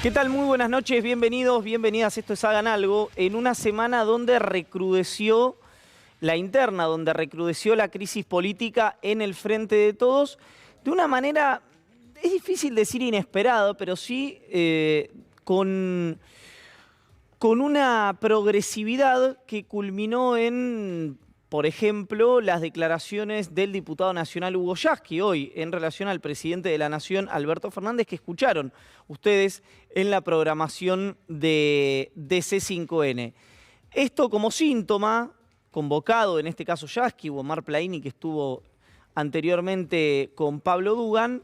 ¿Qué tal? Muy buenas noches, bienvenidos, bienvenidas. Esto es Hagan Algo, en una semana donde recrudeció la interna, donde recrudeció la crisis política en el Frente de Todos, de una manera, es difícil decir inesperado, pero sí con una progresividad que culminó en, por ejemplo, las declaraciones del diputado nacional Hugo Yasky hoy en relación al presidente de la Nación, Alberto Fernández, que escucharon ustedes en la programación de C5N. Esto como síntoma, convocado en este caso Yasky, Omar Plaini, que estuvo anteriormente con Pablo Dugan,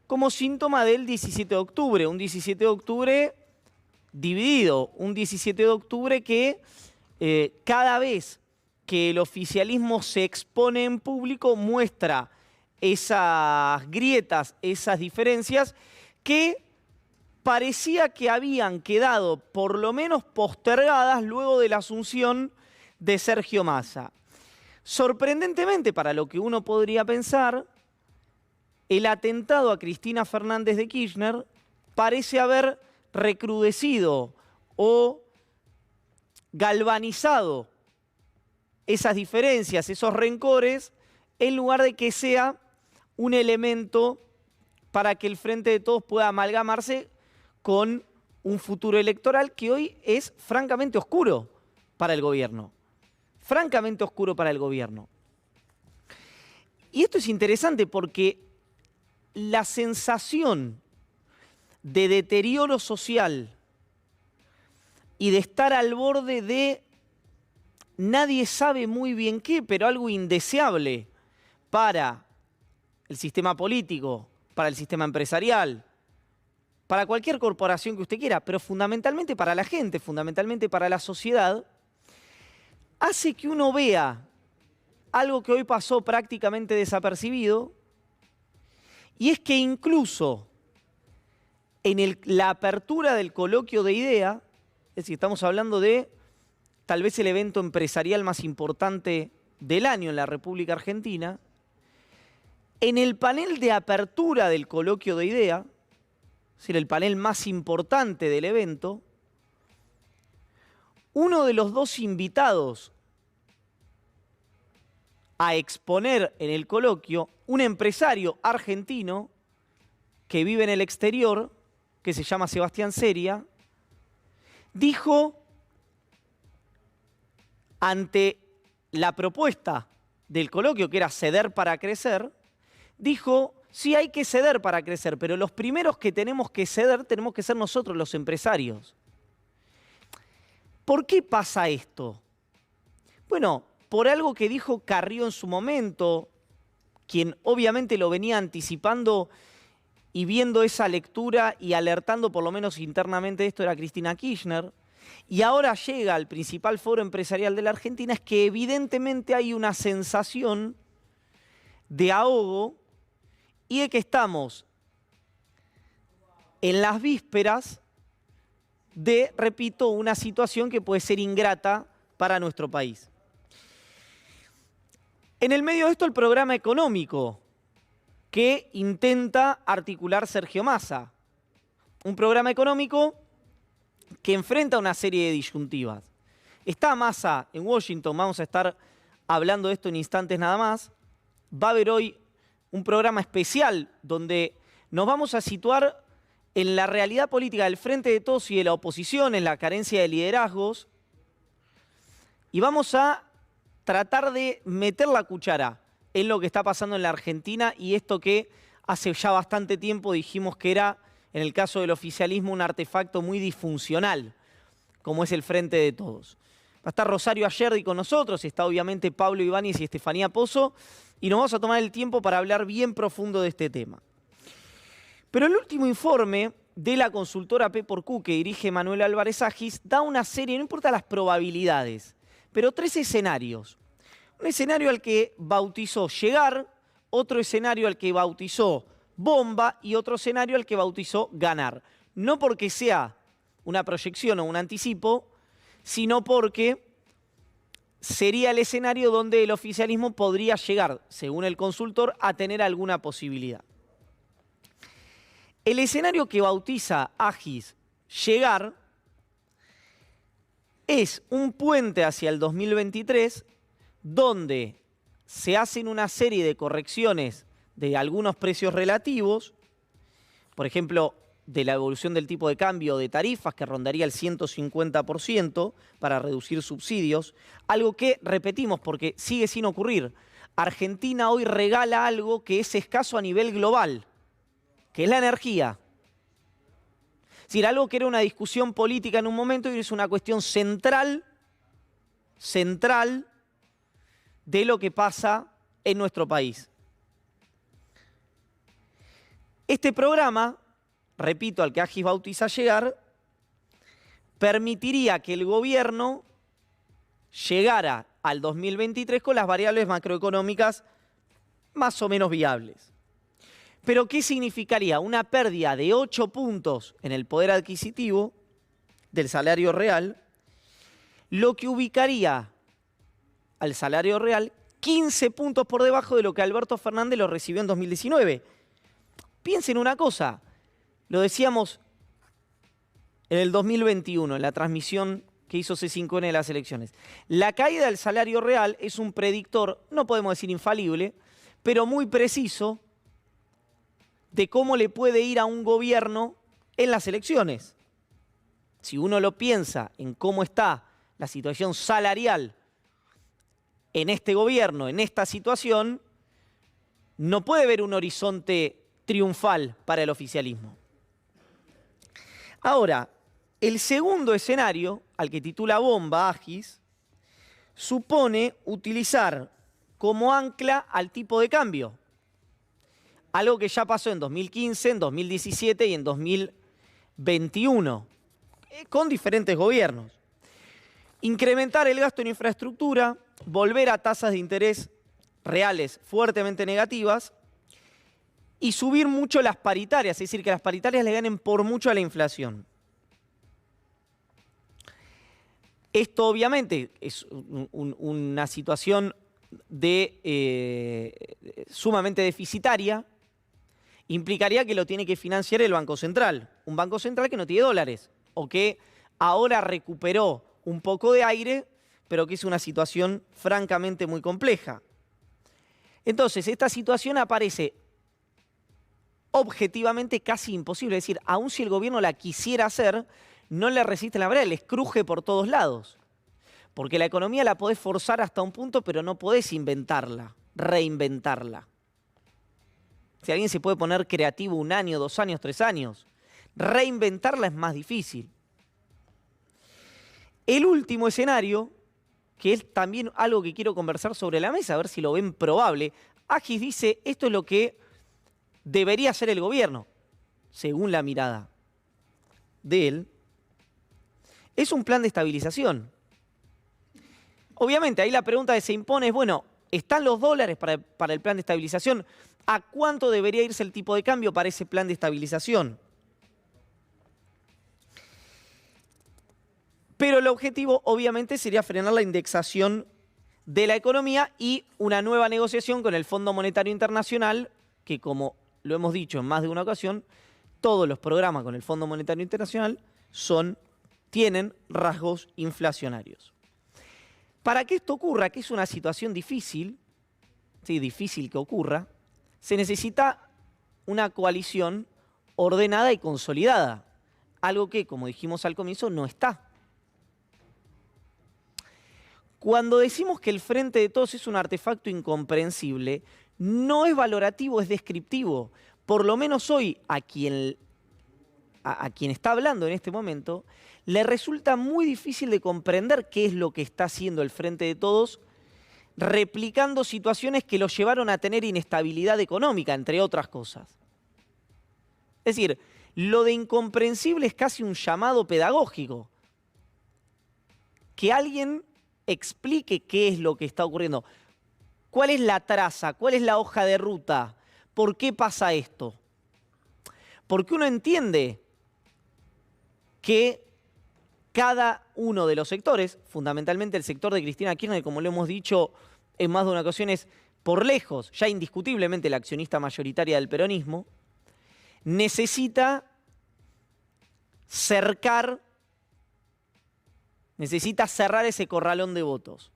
como síntoma del 17 de octubre, un 17 de octubre dividido, un 17 de octubre que cada vez que el oficialismo se expone en público muestra esas grietas, esas diferencias que parecía que habían quedado por lo menos postergadas luego de la asunción de Sergio Massa. Sorprendentemente, para lo que uno podría pensar, el atentado a Cristina Fernández de Kirchner parece haber recrudecido o galvanizado esas diferencias, esos rencores, en lugar de que sea un elemento para que el Frente de Todos pueda amalgamarse con un futuro electoral que hoy es francamente oscuro para el gobierno. Francamente oscuro para el gobierno. Y esto es interesante porque la sensación de deterioro social y de estar al borde de nadie sabe muy bien qué, pero algo indeseable para el sistema político, para el sistema empresarial, para cualquier corporación que usted quiera, pero fundamentalmente para la gente, fundamentalmente para la sociedad, hace que uno vea algo que hoy pasó prácticamente desapercibido, y es que incluso en la apertura del coloquio de idea, es decir, estamos hablando de tal vez el evento empresarial más importante del año en la República Argentina, en el panel de apertura del coloquio de idea, es decir, el panel más importante del evento, uno de los dos invitados a exponer en el coloquio, un empresario argentino que vive en el exterior, que se llama Sebastián Seria, dijo ante la propuesta del coloquio, que era ceder para crecer, dijo, sí hay que ceder para crecer, pero los primeros que tenemos que ceder tenemos que ser nosotros, los empresarios. ¿Por qué pasa esto? Bueno, por algo que dijo Carrió en su momento, quien obviamente lo venía anticipando y viendo esa lectura y alertando por lo menos internamente de esto era Cristina Kirchner, y ahora llega al principal foro empresarial de la Argentina, es que evidentemente hay una sensación de ahogo y de que estamos en las vísperas de, repito, una situación que puede ser ingrata para nuestro país. En el medio de esto, el programa económico que intenta articular Sergio Massa. Un programa económico que enfrenta una serie de disyuntivas. Está Massa en Washington, vamos a estar hablando de esto en instantes nada más. Va a haber hoy un programa especial donde nos vamos a situar en la realidad política del Frente de Todos y de la oposición, en la carencia de liderazgos, y vamos a tratar de meter la cuchara en lo que está pasando en la Argentina y esto que hace ya bastante tiempo dijimos que era, en el caso del oficialismo, un artefacto muy disfuncional, como es el Frente de Todos. Va a estar Rosario Ayerdi con nosotros, está obviamente Pablo Ibáñez y Estefanía Pozo, y nos vamos a tomar el tiempo para hablar bien profundo de este tema. Pero el último informe de la consultora P4Q que dirige Manuel Álvarez Agis da una serie, no importa las probabilidades, pero 3 escenarios. Un escenario al que bautizó llegar, otro escenario al que bautizó bomba y otro escenario al que bautizó ganar. No porque sea una proyección o un anticipo, sino porque sería el escenario donde el oficialismo podría llegar, según el consultor, a tener alguna posibilidad. El escenario que bautiza Agis llegar es un puente hacia el 2023 donde se hacen una serie de correcciones de algunos precios relativos, por ejemplo, de la evolución del tipo de cambio de tarifas que rondaría el 150% para reducir subsidios, algo que repetimos porque sigue sin ocurrir. Argentina hoy regala algo que es escaso a nivel global, que es la energía. Es decir, algo que era una discusión política en un momento y es una cuestión central de lo que pasa en nuestro país. Este programa, repito, al que Agis bautiza llegar, permitiría que el gobierno llegara al 2023 con las variables macroeconómicas más o menos viables. Pero ¿qué significaría? Una pérdida de 8 puntos en el poder adquisitivo del salario real, lo que ubicaría al salario real 15 puntos por debajo de lo que Alberto Fernández lo recibió en 2019. Piensen una cosa, lo decíamos en el 2021, en la transmisión que hizo C5N de las elecciones. La caída del salario real es un predictor, no podemos decir infalible, pero muy preciso de cómo le puede ir a un gobierno en las elecciones. Si uno lo piensa en cómo está la situación salarial en este gobierno, en esta situación, no puede haber un horizonte triunfal para el oficialismo. Ahora, el segundo escenario, al que titula Bomba Agis, supone utilizar como ancla al tipo de cambio. Algo que ya pasó en 2015, en 2017 y en 2021, con diferentes gobiernos. Incrementar el gasto en infraestructura, volver a tasas de interés reales fuertemente negativas y subir mucho las paritarias, es decir, que las paritarias le ganen por mucho a la inflación. Esto obviamente es una situación sumamente deficitaria. Implicaría que lo tiene que financiar el Banco Central, un Banco Central que no tiene dólares o que ahora recuperó un poco de aire, pero que es una situación francamente muy compleja. Entonces, esta situación aparece objetivamente casi imposible, es decir, aun si el gobierno la quisiera hacer, no le resiste la verdad, les cruje por todos lados. Porque la economía la podés forzar hasta un punto, pero no podés inventarla, reinventarla. Si alguien se puede poner creativo 1 año, 2 años, 3 años, reinventarla es más difícil. El último escenario, que es también algo que quiero conversar sobre la mesa, a ver si lo ven probable. Agis dice, esto es lo que debería hacer el gobierno, según la mirada de él, es un plan de estabilización. Obviamente, ahí la pregunta que se impone es, bueno, ¿están los dólares para el plan de estabilización? ¿A cuánto debería irse el tipo de cambio para ese plan de estabilización? Pero el objetivo, obviamente, sería frenar la indexación de la economía y una nueva negociación con el Fondo Monetario Internacional, que como lo hemos dicho en más de una ocasión, todos los programas con el Fondo Monetario Internacional tienen rasgos inflacionarios. Para que esto ocurra, que es una situación difícil, sí, difícil que ocurra, se necesita una coalición ordenada y consolidada, algo que, como dijimos al comienzo, no está. Cuando decimos que el Frente de Todos es un artefacto incomprensible, no es valorativo, es descriptivo. Por lo menos hoy, a quien está hablando en este momento, le resulta muy difícil de comprender qué es lo que está haciendo el Frente de Todos, replicando situaciones que lo llevaron a tener inestabilidad económica, entre otras cosas. Es decir, lo de incomprensible es casi un llamado pedagógico. Que alguien explique qué es lo que está ocurriendo. ¿Cuál es la traza? ¿Cuál es la hoja de ruta? ¿Por qué pasa esto? Porque uno entiende que cada uno de los sectores, fundamentalmente el sector de Cristina Kirchner, como lo hemos dicho en más de una ocasión, es por lejos, ya indiscutiblemente la accionista mayoritaria del peronismo, necesita cercar, necesita cerrar ese corralón de votos.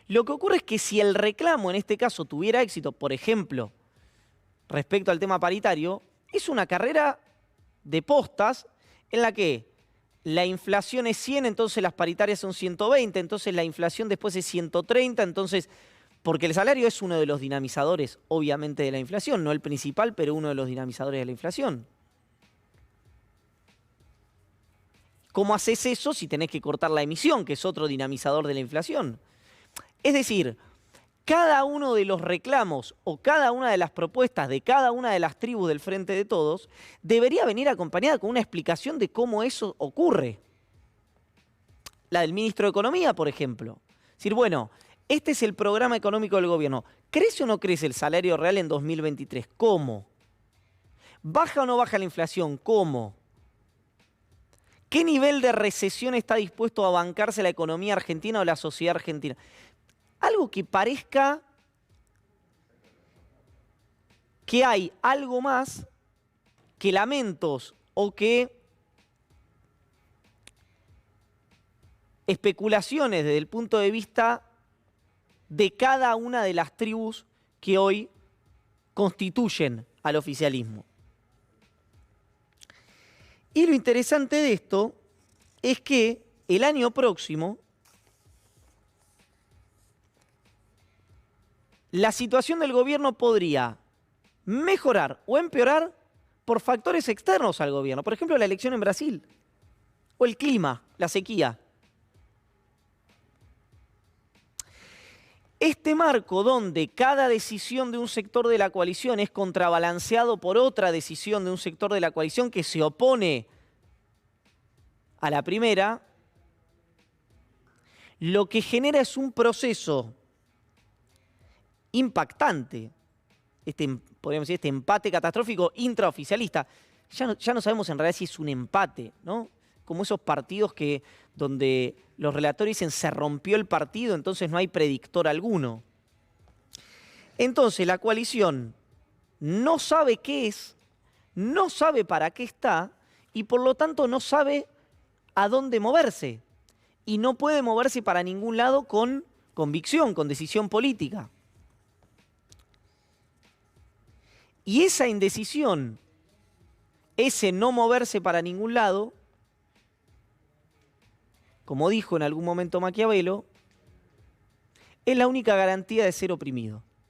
Lo que ocurre es que si el reclamo en este caso tuviera éxito, por ejemplo, respecto al tema paritario, es una carrera de postas en la que la inflación es 100, entonces las paritarias son 120, entonces la inflación después es 130, entonces, porque el salario es uno de los dinamizadores, obviamente, de la inflación, no el principal, pero uno de los dinamizadores de la inflación. ¿Cómo haces eso si tenés que cortar la emisión, que es otro dinamizador de la inflación? Es decir, cada uno de los reclamos o cada una de las propuestas de cada una de las tribus del Frente de Todos debería venir acompañada con una explicación de cómo eso ocurre. La del ministro de Economía, por ejemplo. Es decir, bueno, este es el programa económico del gobierno. ¿Crece o no crece el salario real en 2023? ¿Cómo? ¿Baja o no baja la inflación? ¿Cómo? ¿Qué nivel de recesión está dispuesto a bancarse la economía argentina o la sociedad argentina? Algo que parezca que hay algo más que lamentos o que especulaciones desde el punto de vista de cada una de las tribus que hoy constituyen al oficialismo. Y lo interesante de esto es que el año próximo la situación del gobierno podría mejorar o empeorar por factores externos al gobierno. Por ejemplo, la elección en Brasil o el clima, la sequía. Este marco donde cada decisión de un sector de la coalición es contrabalanceado por otra decisión de un sector de la coalición que se opone a la primera, lo que genera es un proceso impactante, podríamos decir, este empate catastrófico intraoficialista. Ya no sabemos en realidad si es un empate, ¿no? Como esos partidos donde los relatores dicen se rompió el partido, entonces no hay predictor alguno. Entonces la coalición no sabe qué es, no sabe para qué está y por lo tanto no sabe a dónde moverse. Y no puede moverse para ningún lado con convicción, con decisión política. Y esa indecisión, ese no moverse para ningún lado, como dijo en algún momento Maquiavelo, es la única garantía de ser oprimido.